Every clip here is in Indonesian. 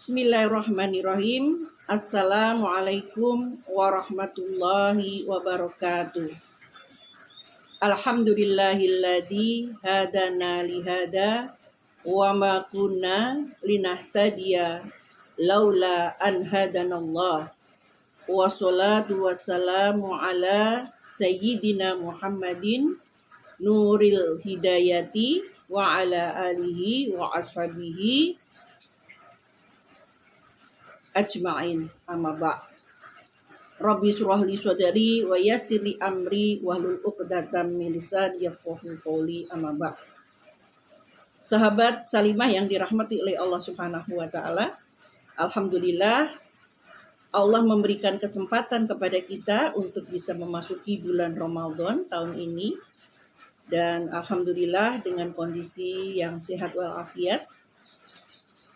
Bismillahirrahmanirrahim. Assalamualaikum warahmatullahi wabarakatuh. Alhamdulillahilladzi hadana lihada wa ma kunna linahtadiya laula an hadanallah. Wassalatu wassalamu ala sayyidina Muhammadin nuril hidayati wa ala alihi wa ashabihi ajma'in, amma ba'. Rabbi shrah li sadri wa yassir li amri wahlul 'uqdatam min lisani yafqahu qawli, amma ba'. Sahabat Salimah yang dirahmati oleh Allah Subhanahu wa taala, alhamdulillah Allah memberikan kesempatan kepada kita untuk bisa memasuki bulan Ramadan tahun ini, dan alhamdulillah dengan kondisi yang sehat walafiat.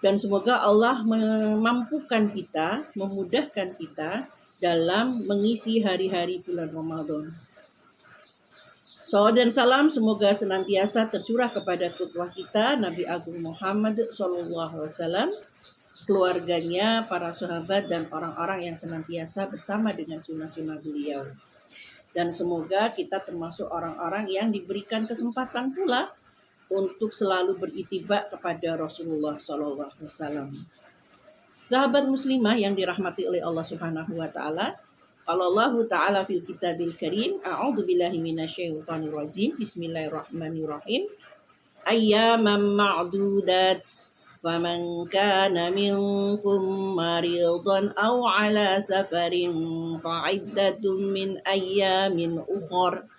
Dan semoga Allah memampukan kita, memudahkan kita dalam mengisi hari-hari bulan Ramadan. Salawat dan salam semoga senantiasa tercurah kepada qudwah kita, Nabi Agung Muhammad SAW, keluarganya, para sahabat, dan orang-orang yang senantiasa bersama dengan sunnah-sunnah beliau. Dan semoga kita termasuk orang-orang yang diberikan kesempatan pula untuk selalu berittiba kepada Rasulullah SAW. Sahabat muslimah yang dirahmati oleh Allah Subhanahu wa taala, qala Allah taala fil kitabil karim, a'udzubillahi minasyaitonir rajim, bismillahirrahmanirrahim. Ayyaman ma'dudat, faman kana minkum maridan aw ala safarin fa'iddatun min ayyamin ukhra.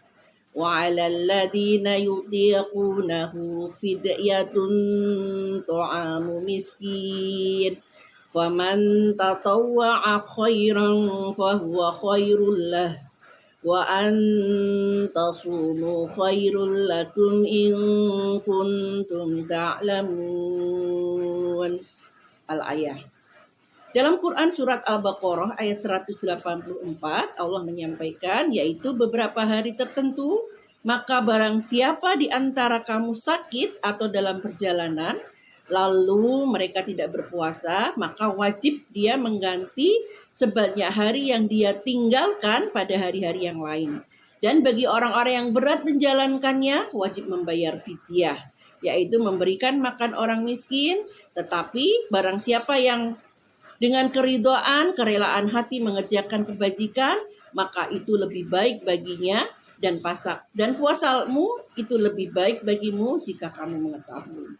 وعلى الذين يطيقونه فدية طعام مسكين فمن تطوع خيرا فهو خير له وأن تصوموا خير لكم إن كنتم تعلمون. Al-Ayah. Dalam Quran surat Al-Baqarah ayat 184, Allah menyampaikan, yaitu beberapa hari tertentu, maka barang siapa di antara kamu sakit atau dalam perjalanan, lalu mereka tidak berpuasa, maka wajib dia mengganti sebanyak hari yang dia tinggalkan pada hari-hari yang lain. Dan bagi orang-orang yang berat menjalankannya, wajib membayar fidyah, yaitu memberikan makan orang miskin. Tetapi barang siapa yang dengan keridhaan, kerelaan hati mengerjakan kebajikan, maka itu lebih baik baginya, dan puasamu itu lebih baik bagimu jika kamu mengetahui.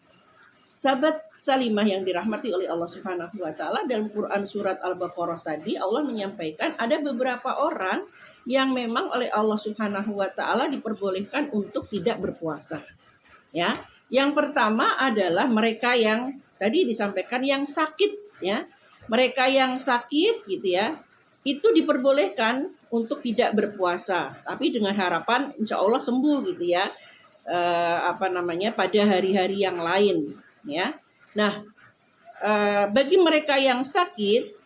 Sahabat Salimah yang dirahmati oleh Allah Subhanahu wa taala, dalam Quran surat Al-Baqarah tadi Allah menyampaikan ada beberapa orang yang memang oleh Allah Subhanahu wa taala diperbolehkan untuk tidak berpuasa. Ya. Yang pertama adalah mereka yang tadi disampaikan yang sakit, ya. Mereka yang sakit gitu ya, itu diperbolehkan untuk tidak berpuasa, tapi dengan harapan insya Allah sembuh gitu ya, pada hari-hari yang lain ya. Nah, bagi mereka yang sakit,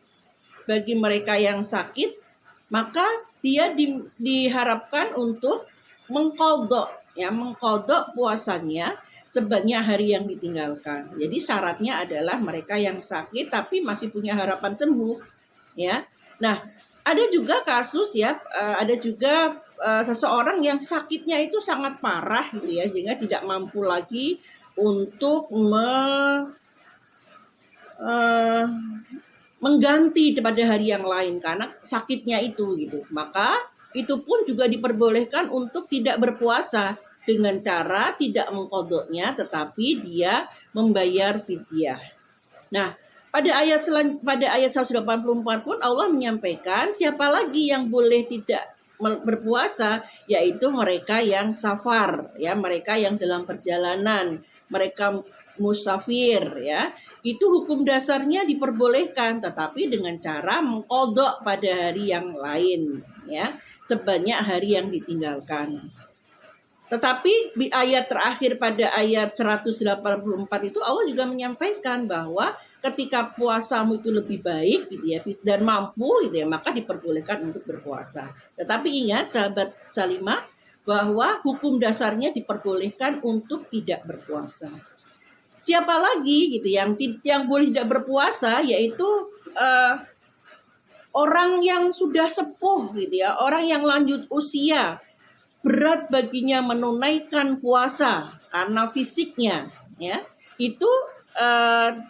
maka dia diharapkan untuk mengqadha puasanya sebanyak hari yang ditinggalkan. Jadi syaratnya adalah mereka yang sakit tapi masih punya harapan sembuh, ya. Nah, ada juga kasus ya, seseorang yang sakitnya itu sangat parah gitu ya, sehingga tidak mampu lagi untuk mengganti pada hari yang lain karena sakitnya itu gitu. Maka itu pun juga diperbolehkan untuk tidak berpuasa dengan cara tidak mengqadhanya, tetapi dia membayar fidyah. Nah, pada ayat 184 pun Allah menyampaikan siapa lagi yang boleh tidak berpuasa, yaitu mereka yang safar, ya, mereka yang dalam perjalanan, mereka musafir, ya. Itu hukum dasarnya diperbolehkan, tetapi dengan cara mengqadha pada hari yang lain, ya, sebanyak hari yang ditinggalkan. Tetapi di ayat terakhir pada ayat 184 itu Allah juga menyampaikan bahwa ketika puasamu itu lebih baik gitu ya, dan mampu gitu ya, maka diperbolehkan untuk berpuasa. Tetapi ingat sahabat Salimah bahwa hukum dasarnya diperbolehkan untuk tidak berpuasa. Siapa lagi gitu yang boleh tidak berpuasa, yaitu orang yang sudah sepuh gitu ya, orang yang lanjut usia, berat baginya menunaikan puasa karena fisiknya, ya. Itu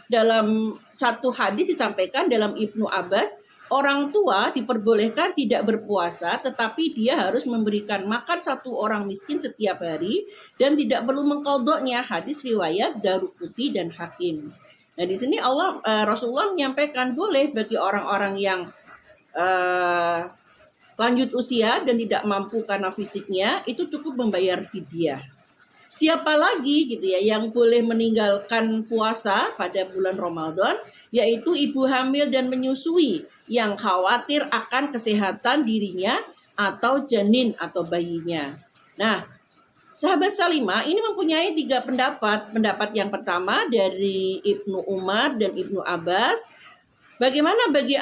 dalam satu hadis disampaikan dalam Ibnu Abbas, orang tua diperbolehkan tidak berpuasa, tetapi dia harus memberikan makan satu orang miskin setiap hari dan tidak perlu mengkodoknya. Hadis riwayat Daruqutni dan Hakim. Nah, di sini Rasulullah menyampaikan boleh bagi orang-orang yang lanjut usia dan tidak mampu karena fisiknya, itu cukup membayar fidyah. Siapa lagi gitu ya yang boleh meninggalkan puasa pada bulan Ramadan, yaitu ibu hamil dan menyusui yang khawatir akan kesehatan dirinya atau janin atau bayinya. Nah, sahabat Salimah ini mempunyai 3 pendapat. Pendapat yang pertama dari Ibnu Umar dan Ibnu Abbas. Bagaimana bagi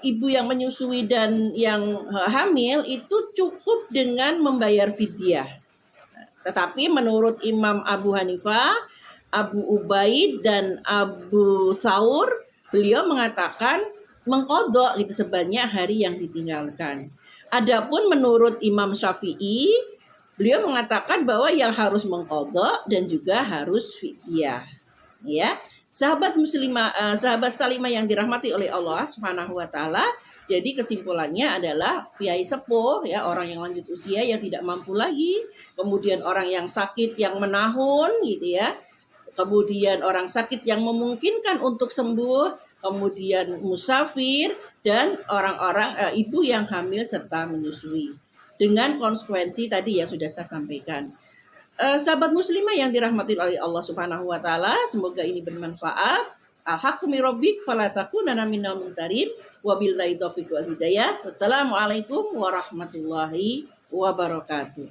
ibu yang menyusui dan yang hamil itu cukup dengan membayar fidyah. Tetapi menurut Imam Abu Hanifah, Abu Ubaid dan Abu Thawr, beliau mengatakan mengkodok itu sebanyak hari yang ditinggalkan. Adapun menurut Imam Syafi'i, beliau mengatakan bahwa yang harus mengkodok dan juga harus fidyah. Ya. Sahabat Salimah yang dirahmati oleh Allah Subhanahu wa taala, jadi kesimpulannya adalah kiai sepuh ya, orang yang lanjut usia yang tidak mampu lagi, kemudian orang yang sakit yang menahun gitu ya. Kemudian orang sakit yang memungkinkan untuk sembuh, kemudian musafir dan orang-orang ibu yang hamil serta menyusui. Dengan konsekuensi tadi yang sudah saya sampaikan. Sahabat muslimah yang dirahmati oleh Allah Subhanahu wa taala, semoga ini bermanfaat. Al-haqqu min rabbik fala takunanna minal mumtarin. Wabillahi taufiq wal hidayah. Wassalamualaikum warahmatullahi wabarakatuh.